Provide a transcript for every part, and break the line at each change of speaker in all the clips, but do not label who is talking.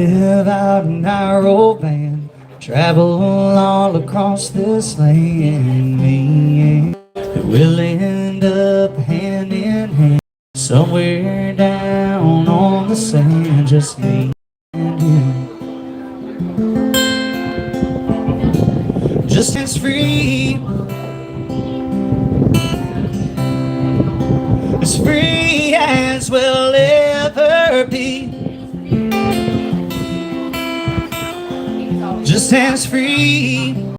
live out in our old van, travel all across this land. Me and we'll end up hand in hand, somewhere down on the sand, just me and you. Just as free as we'll ever be. Just as free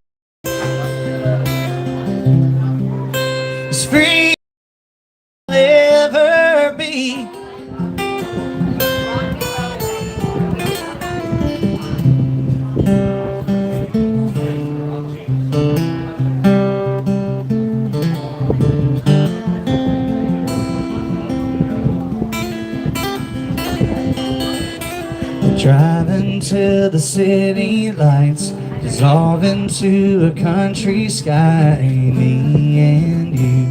as we'll ever be. Driving to the city lights, dissolve into a country sky, me and you.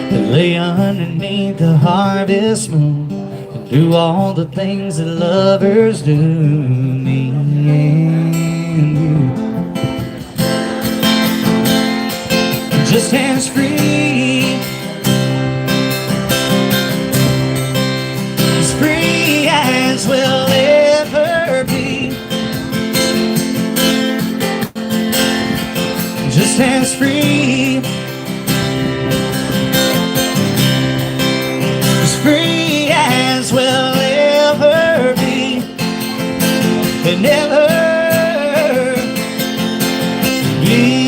And lay underneath the harvest moon and do all the things that lovers do, me and you. Just as free as we'll ever be. Just as free as we'll ever be, and never be.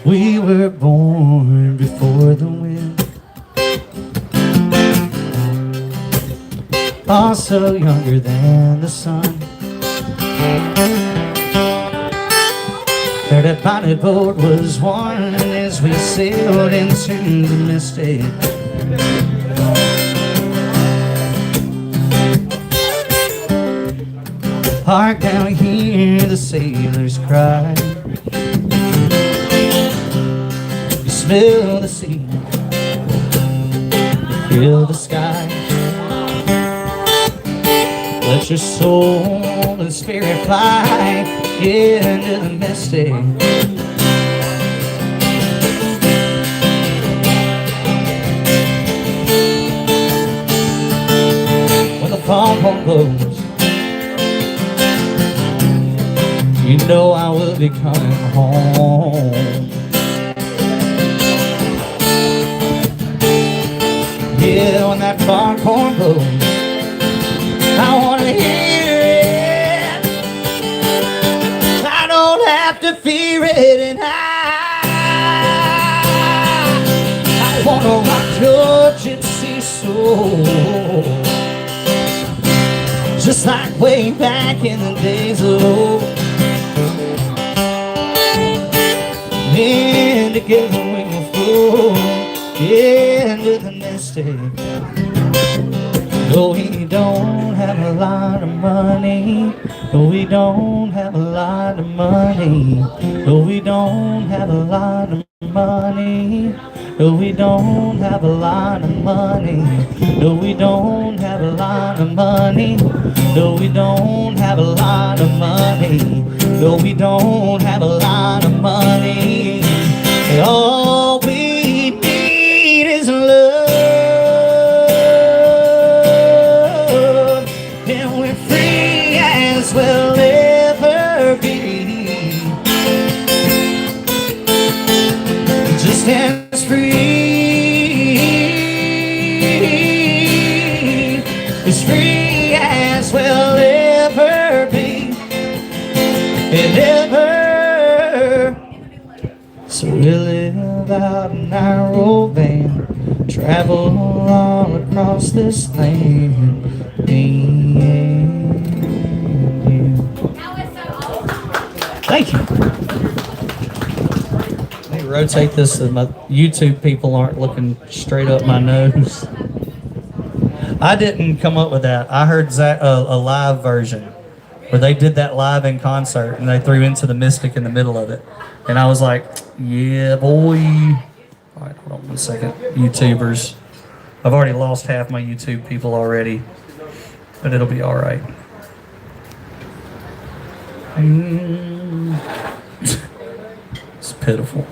We were born before the wind, also younger than the sun. There that bonnet boat was one as we sailed into the mystic. Hark down here the sailors cry. Smell the sea, feel the sky. Let your soul and spirit fly into the mystic. When the foghorn blows, you know I will be coming home. Yeah, when that foghorn blows, I want to hear it. I don't have to fear it, and I want to rock your gypsy soul, just like way back in the days of old. And together we will flow into the mystic. No, we don't have a lot of money. No, we don't have a lot of money. No, we don't have a lot of money. No, we don't have a lot of money. No, we don't have a lot of money. No, we don't have a lot of money. No, we don't have a lot of money. All we need is love, and we're free as we'll ever be. Just as free as we'll ever be. We live out in our old van, travel all across this land, me and you. Thank you. Let me rotate this so my YouTube people aren't looking straight up my nose. I didn't come up with that. I heard a live version where they did that live in concert and they threw Into the Mystic in the middle of it. And I was like, yeah, boy. All right, hold on 1 second. YouTubers. I've already lost half my YouTube people already, but it'll be all right. It's pitiful.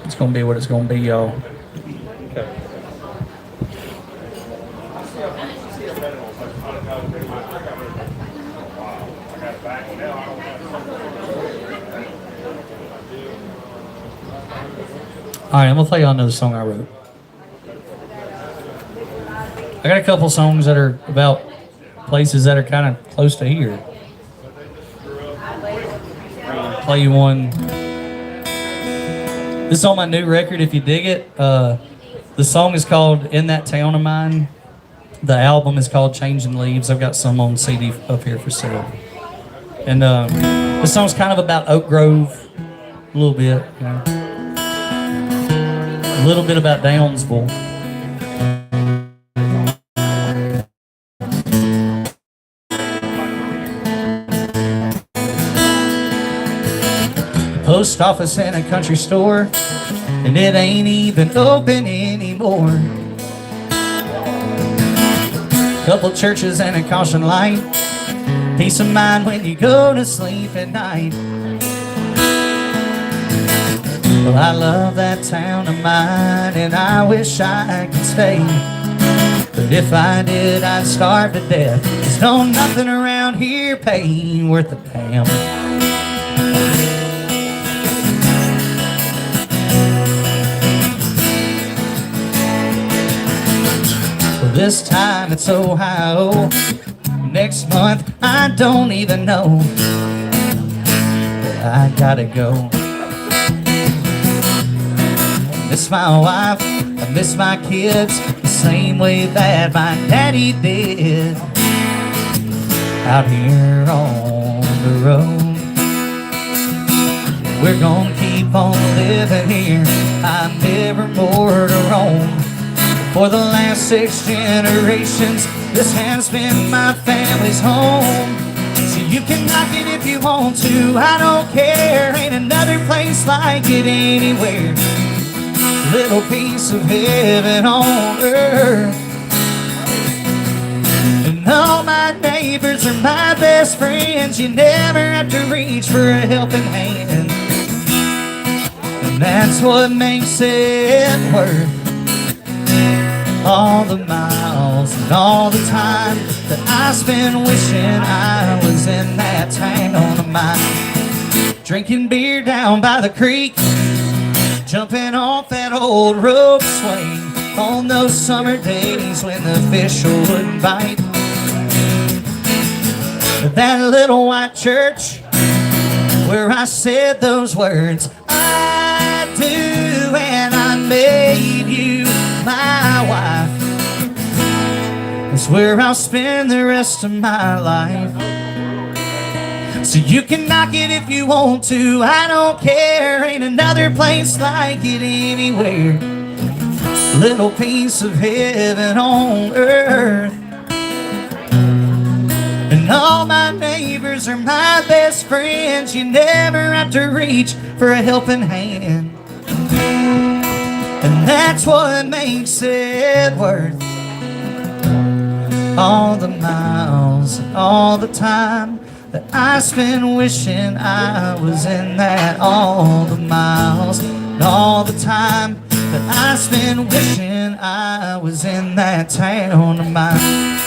It's gonna be what it's gonna be, y'all. Okay. All right, I'm gonna play y'all another song I wrote. I got a couple songs that are about places that are kind of close to here. Play you one. This is on my new record, if you dig it. The song is called In That Town of Mine. The album is called Changing Leaves. I've got some on CD up here for sale. And this song's kind of about Oak Grove, a little bit, you know. A little bit about Downsville. Post office and a country store, and it ain't even open anymore. Couple churches and a caution light, peace of mind when you go to sleep at night. Well, I love that town of mine, and I wish I could stay. But if I did, I'd starve to death. There's no nothing around here paying worth a damn. This time it's Ohio. Next month I don't even know. But I gotta go. I miss my wife, I miss my kids, the same way that my daddy did. Out here on the road, we're gonna keep on living here. I'm never more to roam. For the last 6 generations, this has been my family's home. So you can knock it if you want to, I don't care. Ain't another place like it anywhere. Little piece of heaven on earth. And all my neighbors are my best friends. You never have to reach for a helping hand. And that's what makes it worth all the miles and all the time that I spend wishing I was in that town of mine. Drinking beer down by the creek, jumping off that old rope swing on those summer days when the fish wouldn't bite. That little white church where I said those words, I do, and I made you my wife. It's where I'll spend the rest of my life. So you can knock it if you want to, I don't care. Ain't another place like it anywhere. Little piece of heaven on earth. And all my neighbors are my best friends. You never have to reach for a helping hand. And that's what makes it worth all the miles and all the time that I spend wishing I was in that. All the miles and all the time that I spend wishing I was in that town of mine.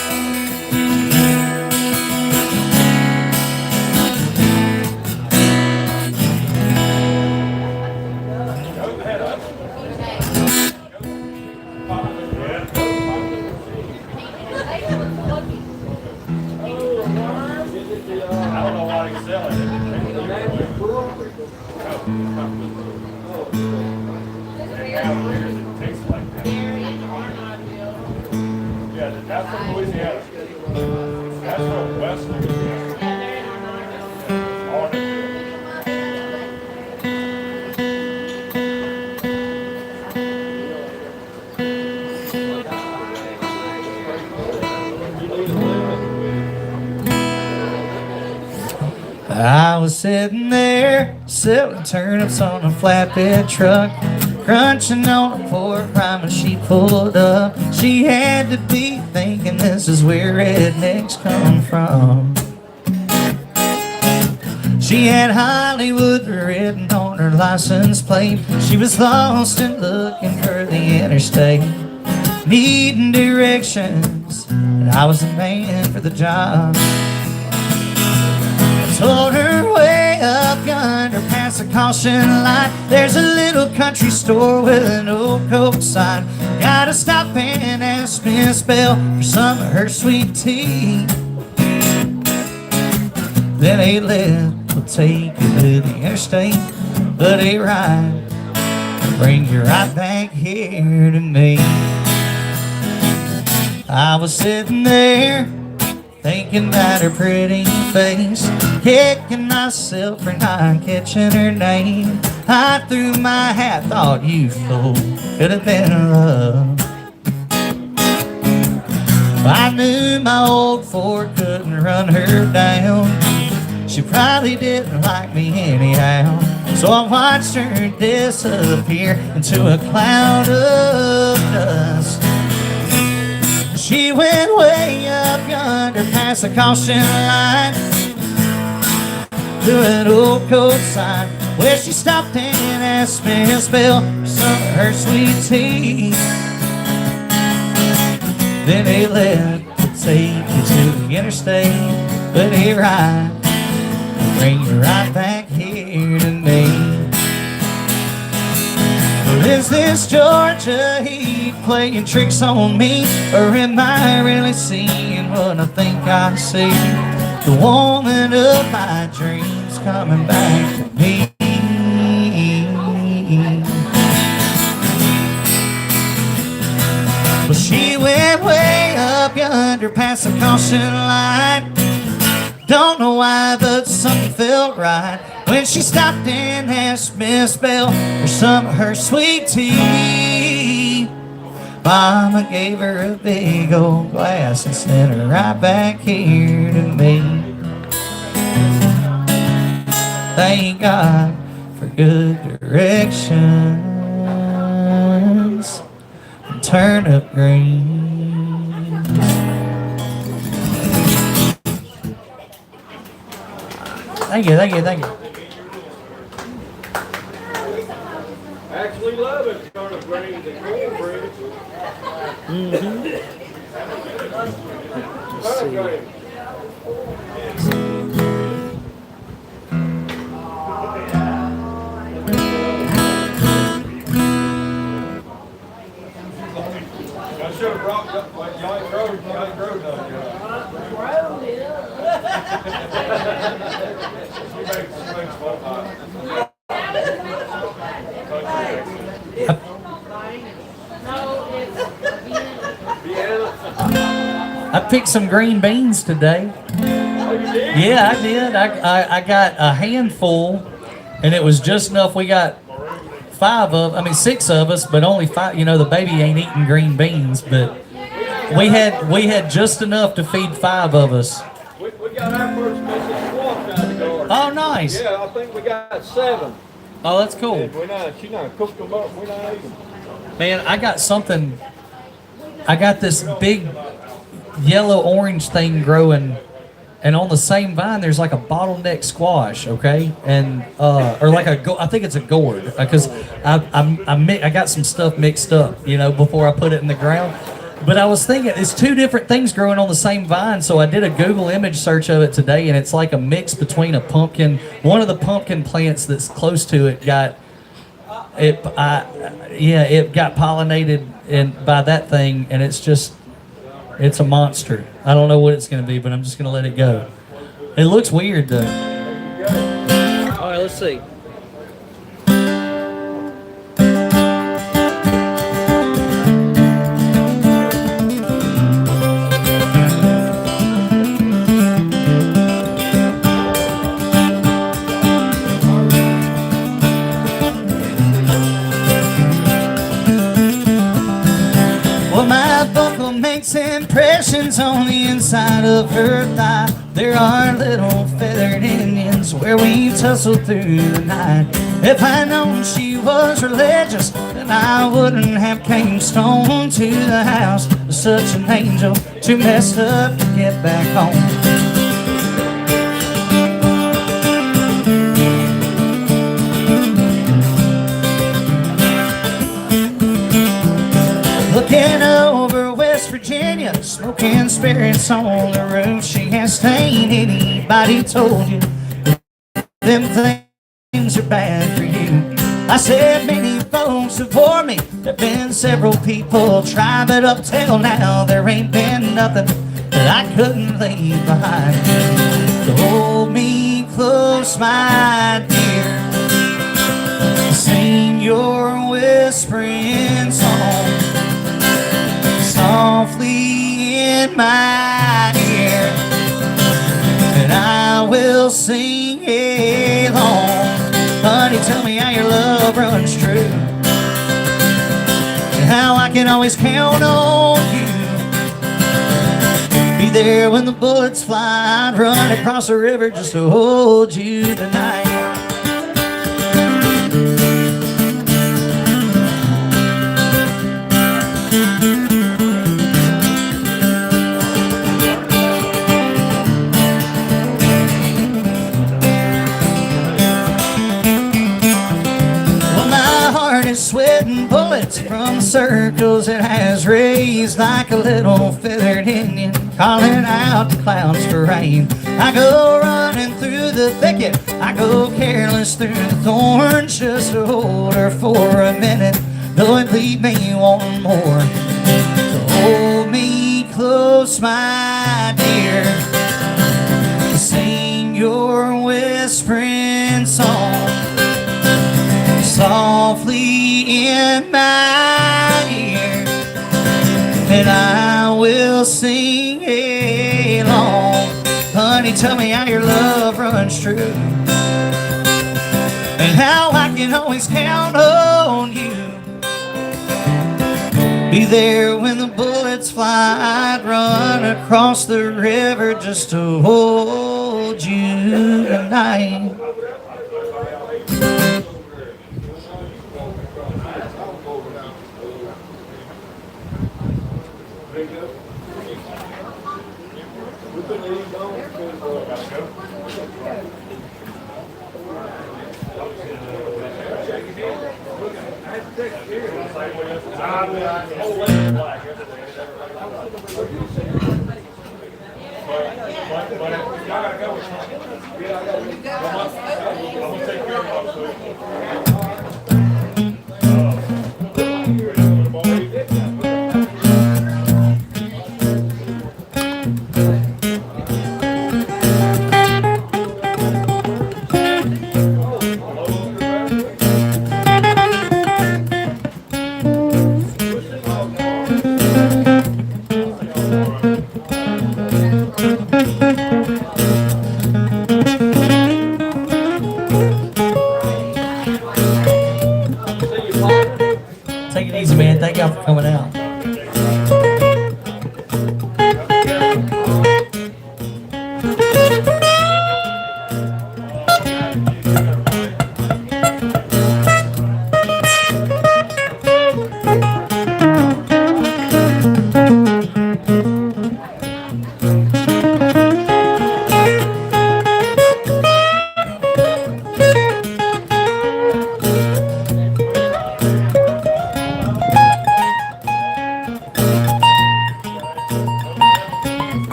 That's from Louisiana. That's from West Louisiana.
I was sitting there, selling turnips on a flatbed truck, crunching on a pork rind when she pulled up. She had to be thinking this is where rednecks come from. She had Hollywood written on her license plate. She was lost and looking for the interstate, needing directions, and I was the man for the job. Told her way up yonder past the caution light, there's a little country store with an old Coke sign. Gotta stop and ask Miss Bell for some of her sweet tea. Then a left will take you to the interstate, but a right will bring you right back here to me. I was sitting there thinking about her pretty face, kicking myself for not catching her name. I threw my hat, thought you fool could have been love. I knew my old Ford couldn't run her down. She probably didn't like me anyhow, so I watched her disappear into a cloud of dust. She went way up yonder past the caution line to an old Coke sign, where she stopped and asked Miss Bell for some of her sweet tea. Then a left would take you to the interstate, but a right will bring you right back here to me. Is this Georgia heat playing tricks on me, or am I really seeing what I think I see? The woman of my dreams coming back to me. Well, she went way up yonder past the caution line. Don't know why, but something felt right when she stopped and asked Miss Bell for some of her sweet tea. Mama gave her a big old glass and sent her right back here to me. Thank God for good directions and turnip greens. Thank you, thank you, thank you.
Actually love it, turnip greens and cornbread. Turnip greens. I should have brought up like y'all ain't growed up yet. She makes fun.
I picked some green beans today. Yeah, I did. I got a handful, and it was just enough. We got six of us, but only five. You know, the baby ain't eating green beans, but we had just enough to feed five of us.
We got our first piece of squash out of the garden.
Oh, nice.
Yeah, I think we got 7.
Oh, that's cool.
And she not cooked them up. We not eating them.
Man, I got something. I got this big yellow-orange thing growing, and on the same vine there's like a bottleneck squash, okay, and or like I think it's a gourd, because I got some stuff mixed up, you know, before I put it in the ground. But I was thinking it's two different things growing on the same vine, so I did a Google image search of it today, and it's like a mix between a pumpkin. One of the pumpkin plants that's close to it got it got pollinated by that thing, and it's a monster. I don't know what it's going to be, but I'm just going to let it go. It looks weird though.
let's see.
Well, my buckle makes impressions on the inside of her thigh. There are little feathered Indians where we tussle through the night. If I'd known she was religious, then I wouldn't have came stone to the house. Such an angel, too messed up to get back home. Looking over West Virginia, smoking spirits on the roof. She asked, ain't anybody told you them things are bad for you? I said, many folks have warned me. There've been several people try, but up till now there ain't been nothing that I couldn't leave behind. So hold me close, my dear, sing your whispering song softly in my ear, and I will sing along. Honey, tell me how your love runs true, and how I can always count on you. Be there when the bullets fly. I'd run across the river just to hold you tonight. Sweating bullets from circles it has raised, like a little feathered Indian calling out the clouds for rain. I go running through the thicket, I go careless through the thorns, just to hold her for a minute, though it leave me wanting more. So hold me close, my dear, sing your whispering song softly in my ear, and I will sing along. Honey, tell me how your love runs true, and how I can always count on you. Be there when the bullets fly. I'd run across the river just to hold you tonight. Take it easy, man. Thank y'all for coming out.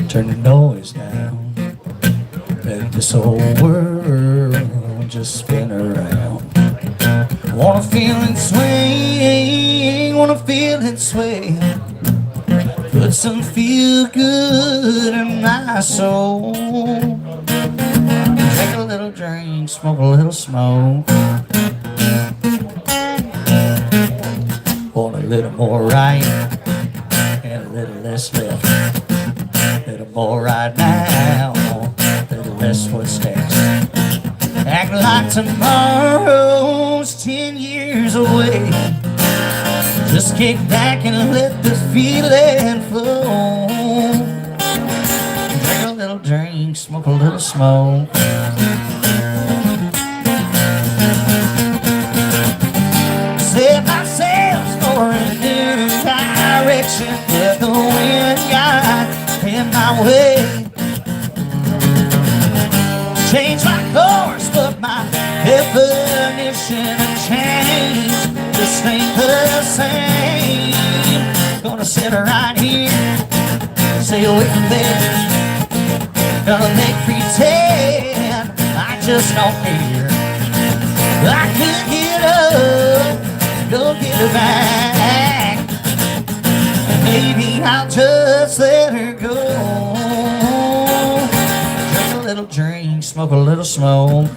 Turn the noise down. Let this whole world just spin around. Wanna feel it swing, wanna feel it sway. Put some feel good in my soul. Take a little drink, smoke a little smoke. Want a little more right and a little less left. A little more right now, a little less what's next. Act like tomorrow's 10 years away. Just kick back and let the feeling flow. Drink a little drink, smoke a little smoke. Set myself for a new direction, but the wind got in my way. Change my course, but my definition of change just ain't the same. Gonna sit right here, stay away from there. Gonna make pretend I just don't care. I could get up, go get her back. Maybe I'll just let her go. Drink a little drink, smoke a little smoke.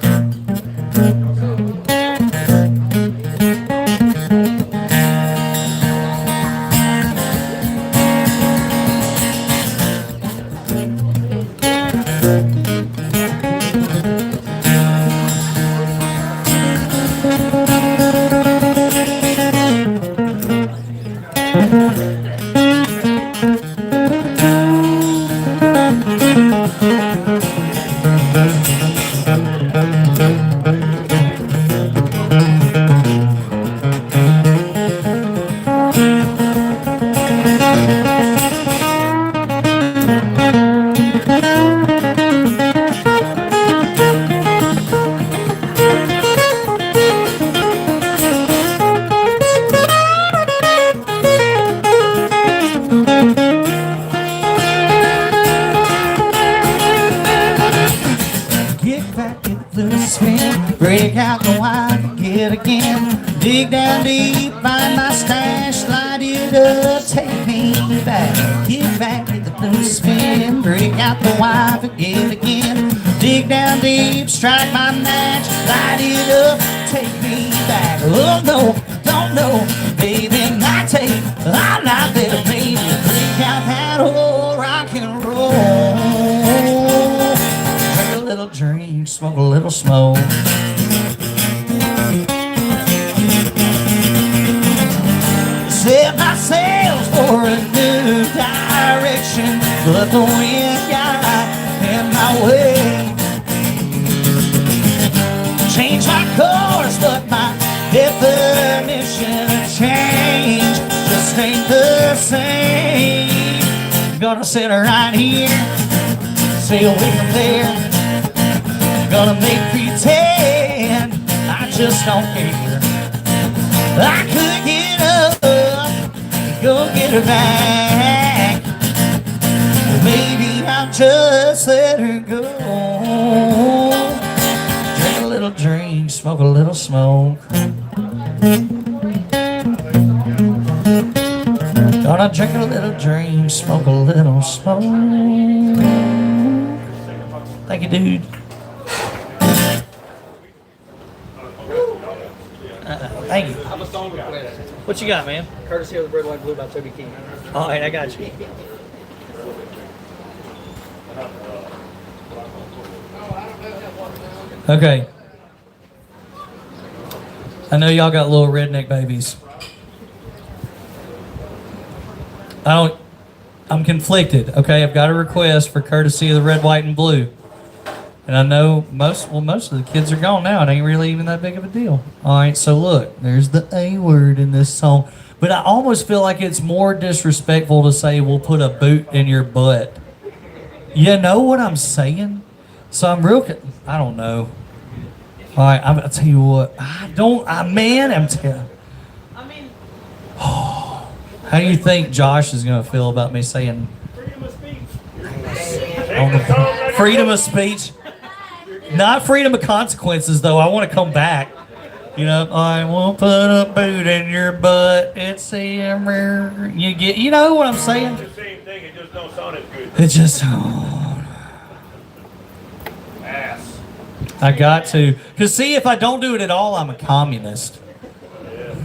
Break out the wine, get again. Dig down deep, find my stash, light it up, take me back. Get back with the blues spin. Break out the wine, forget again. Dig down deep, strike my match, light it up, take me back. Oh no, don't know, baby, my tape, I'm not there, baby. Break out that old rock and roll. Drink a little drink, smoke a little smoke. Set myself for a new direction, but the wind got in my way. Change my course, but my definition of change just ain't the same. Gonna sit right here, stay away from there. Gonna make pretend I just don't care. I could get up, go get her back. Maybe I'll just let her go. Drink a little drink, smoke a little smoke. Gonna drink a little drink, smoke a little smoke. Thank you, dude. Thank you.
I'm a song guy.
What you got, man?
Courtesy of the Red, White, Blue by Toby Keith.
All right, I got you. Okay. I know y'all got little redneck babies. I'm conflicted, okay? I've got a request for courtesy of the Red, White, and Blue. And I know most of the kids are gone now. It ain't really even that big of a deal. All right, so look, there's the A word in this song. But I almost feel like it's more disrespectful to say we'll put a boot in your butt. You know what I'm saying? So I don't know. All right, I'll tell you what. I'm telling. How do you think Josh is going to feel about me saying
Freedom of speech.
freedom of speech? Not freedom of consequences, though. I want to come back. You know, I won't put a boot in your butt. It's a you get. You know what I'm saying?
It's the same thing, it just don't sound as good.
It just.
Ass.
I got to. Cause see, if I don't do it at all, I'm a communist.
Yeah.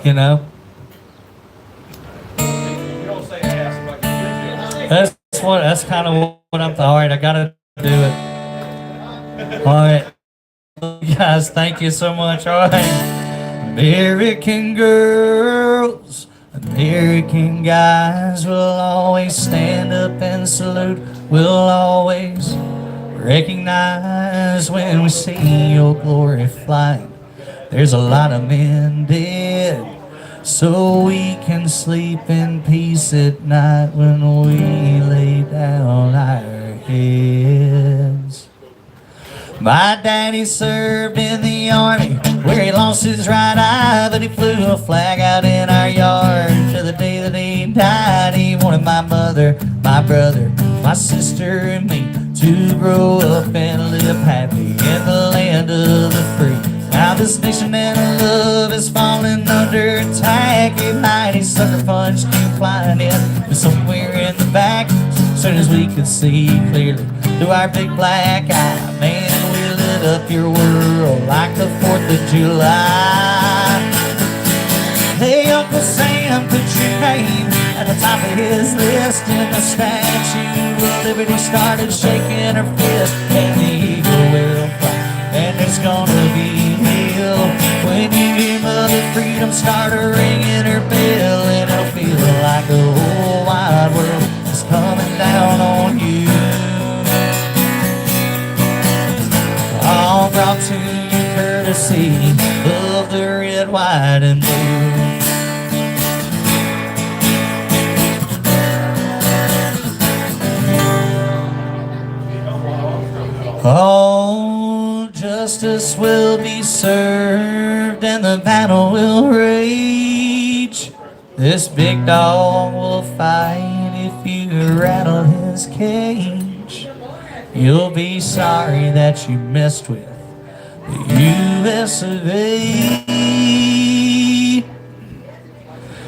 You know.
You don't say ass, but
That's kind of what I'm. All right, I gotta do it. All right. Guys, thank you so much. All right. American girls, American guys will always stand up and salute. We'll always recognize when we see your glory flying. There's a lot of men dead, so we can sleep in peace at night when we lay down our heads. My daddy served in the army where he lost his right eye, but he flew a flag out in our yard till the day that he died. He wanted my mother, my brother, my sister and me to grow up and live happy in the land of the free. Now this nation and love is falling under attack. A mighty sucker punch came flying in from somewhere in the back. As soon as we could see clearly through our big black eye, man, we lit up your world like the 4th of July. Hey, Uncle Sam, put your name at the top of his list, and the Statue of Liberty started shaking her fist, and the eagle will fly, and there's gonna be hell when you hear Mother Freedom start ringing her bell, and it'll feel like the whole wide world is coming down on you. All brought to you courtesy of the red, white, and blue. Oh, justice will be served and the battle will rage. This big dog will fight if you rattle his cage. You'll be sorry that you messed with the US of A.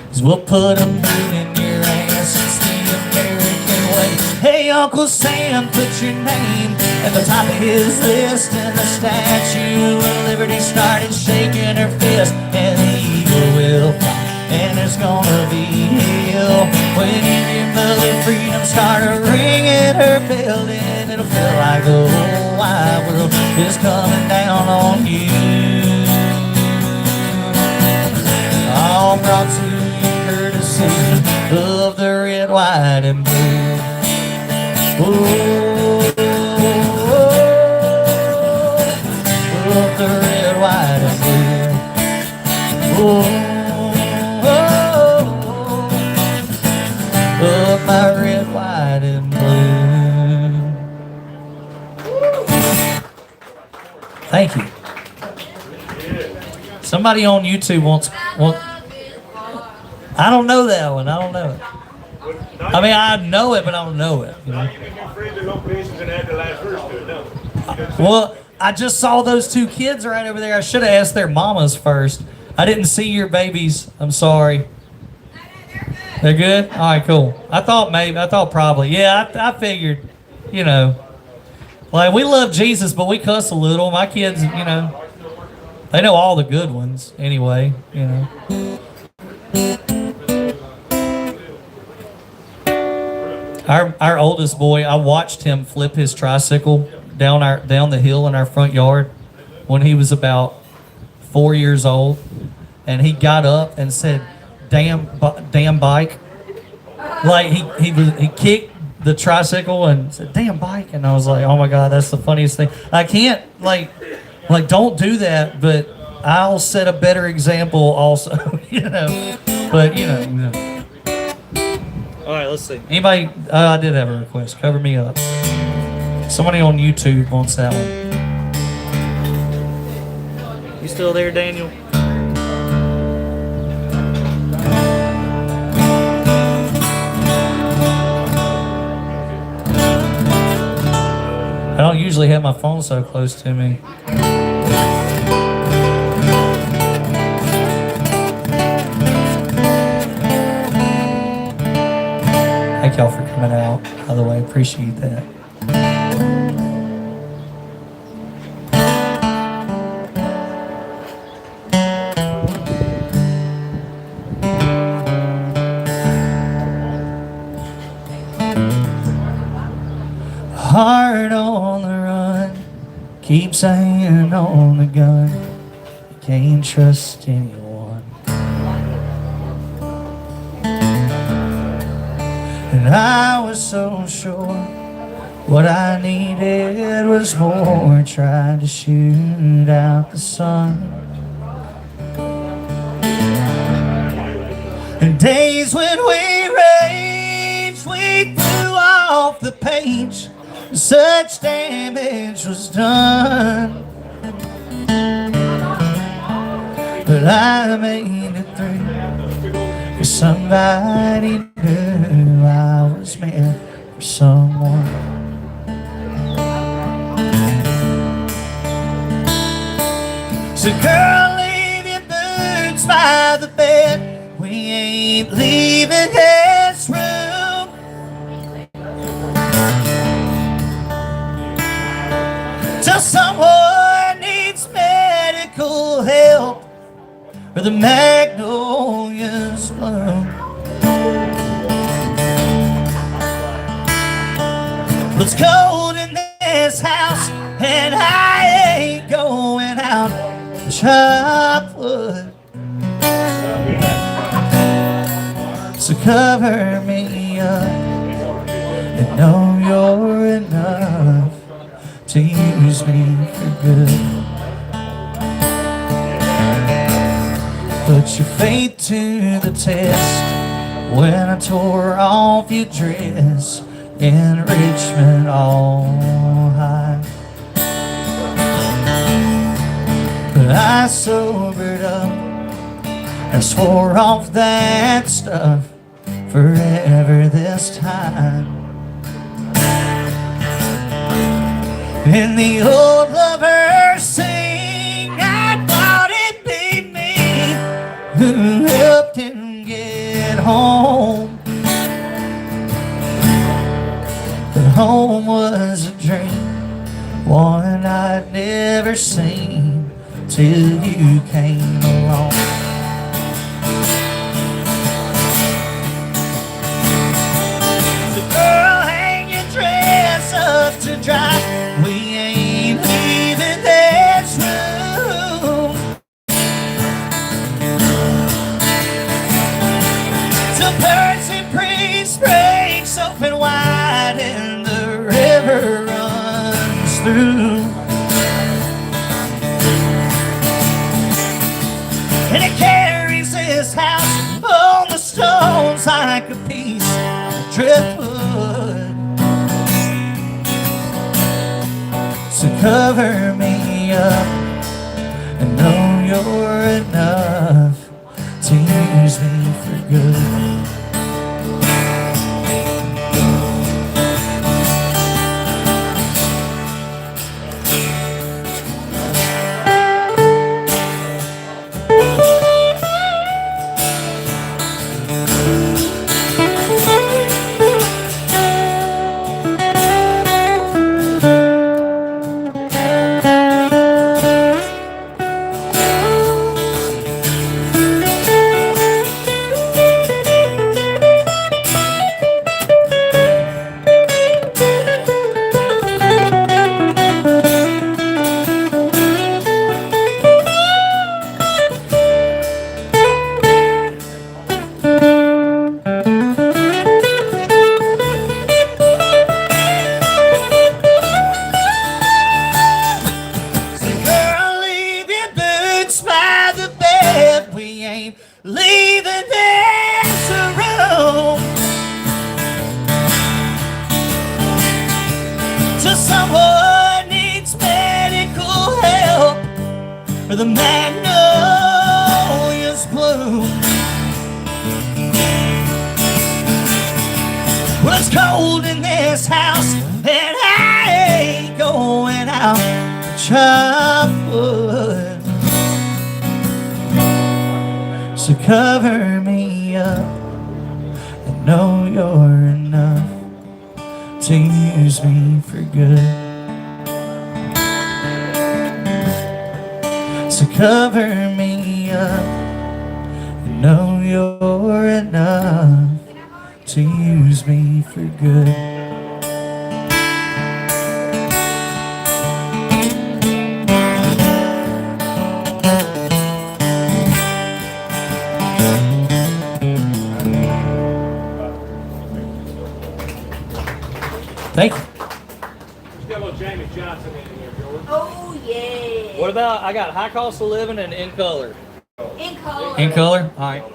'Cause we'll put a boot in your ass, it's the American way. Hey, Uncle Sam, put your name at the top of his list, and the Statue of Liberty started shaking her fist, and the eagle will fly, and there's gonna be hell when your Mother Freedom started ringing her bell, and it'll feel like the whole wide world is coming down on you. All brought to you courtesy of the red, white, and blue. Oh, of the red, white, and blue. Of my red, white, and blue. Thank you. Somebody on YouTube wants. I don't know that one. I don't know it. I mean, I know it, but I don't know it. You know?
You can phrase the locations and add the last verse to it, no.
Well, I just saw those two kids right over there. I should have asked their mamas first. I didn't see your babies. I'm sorry. They're good? All right, cool. I thought probably. Yeah, I figured, you know. Like, we love Jesus, but we cuss a little. My kids, you know, they know all the good ones anyway, you know. Our oldest boy, I watched him flip his tricycle down the hill in our front yard when he was about 4 years old, and he got up and said, "Damn bike!" Like he kicked the tricycle and said, "Damn bike!" And I was like, "Oh my God, that's the funniest thing." I can't like don't do that, but I'll set a better example also, you know. But you know. All right, let's see. Anybody? I did have a request. Cover me up. Somebody on YouTube wants that one. You still there, Daniel? I don't usually have my phone so close to me. Thank y'all for coming out. By the way, appreciate that. Heart on the run, keeps hanging on the gun. You can't trust anyone. And I was so sure what I needed was more. Trying to shoot out the sun. And days when we raged, we threw off the page. Such damage was done, but I made it through, 'cause somebody knew I was meant for someone. So girl, leave your boots by the bed. We ain't leaving this room till someone needs medical help or the magnolias bloom. It's cold in this house and I ain't going out to chop wood. So cover me up and know you're enough to use me for good. Put your faith to the test when I tore off your dress in Richmond all high. But I sobered up and swore off that stuff forever this time. And the old lovers sing, I thought it'd be me who helped him get home. But home was a dream, one I'd never seen till you came along. So girl, hang your dress up to dry. We ain't leaving this room till birds and priests break soap and wine and the river runs through. And it carries this house on the stones like a piece of driftwood. So cover me up and know you're enough to use me for good. Leaving this room till someone needs medical help or the magnolias bloom. Well, it's cold in this house and I ain't going out to chop wood. So cover me up and know you're enough. to use me for good. So cover me up and know you're enough to use me for good. Thank you.
Just got a little Jamie Johnson in here, George.
Oh, yeah.
What about, I got high cost of living and in color.
In color.
In color? All right.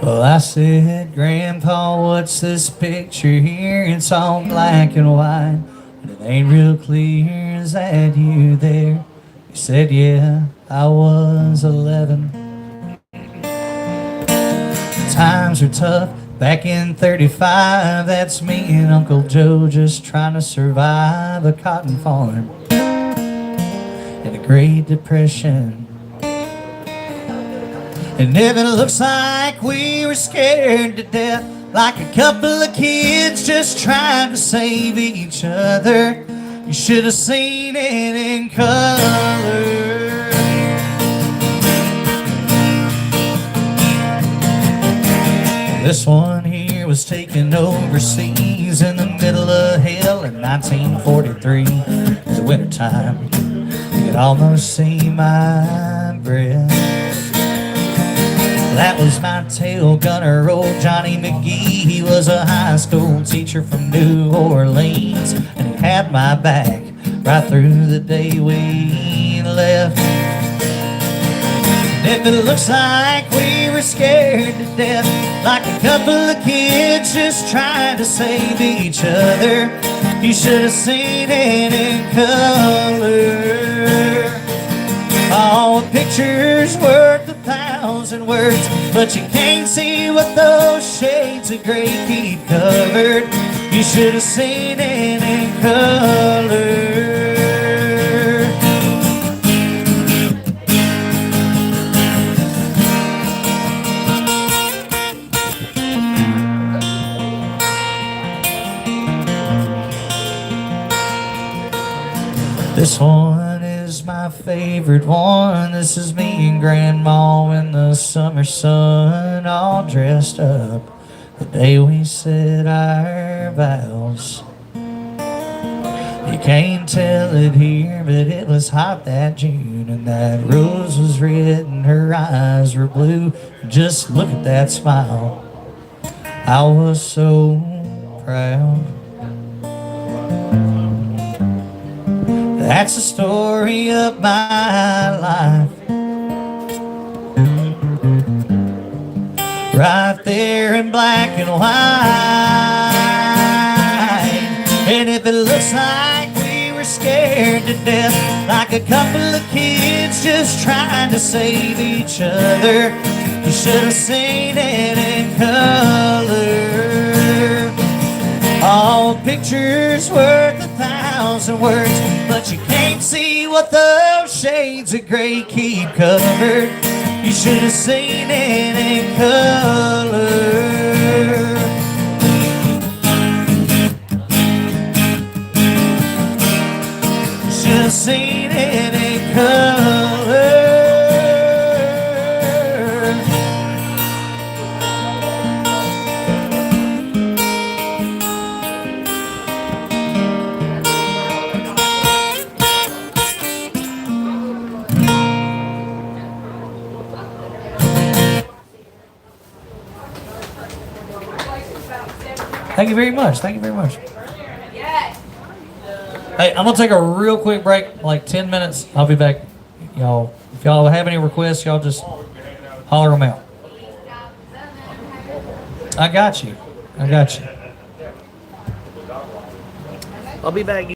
Well, I said, Grandpa, what's this picture here? It's all black and white, but it ain't real clear. Is that you there? He said, yeah, I was 11. Times are tough. Back in 35, that's me and Uncle Joe just trying to survive a cotton farm in the Great Depression. And if it looks like we were scared to death, like a couple of kids just trying to save each other, you should have seen it in color. This one here was taken overseas in the middle of hell in 1943. It was wintertime. You could almost see my breath. That was my tail gunner, old Johnny McGee. He was a high school teacher from New Orleans, and he had my back right through the day we left. And if it looks like we were scared to death, like a couple of kids just trying to save each other, you should have seen it in color. All the pictures worth 1,000 words, but you can't see what those shades of gray keep covered. You should have seen it in color. This one is my favorite one. This is me and Grandma in the summer sun, all dressed up the day we said our vows. You can't tell it here, but it was hot that June, and that rose was red and her eyes were blue. Just look at that smile. I was so proud. That's the story of my life, right there in black and white. And if it looks like we were scared to death, like a couple of kids just trying to save each other, you should have seen it in color. All pictures worth 1,000 words, but you can't see what those shades of gray keep covered. You should have seen it in color. You should have seen it in color. Thank you very much. Thank you very much. Hey, I'm gonna take a real quick break, like 10 minutes. I'll be back. Y'all, if y'all have any requests, y'all just holler them out. I got you. I got you. I'll be back.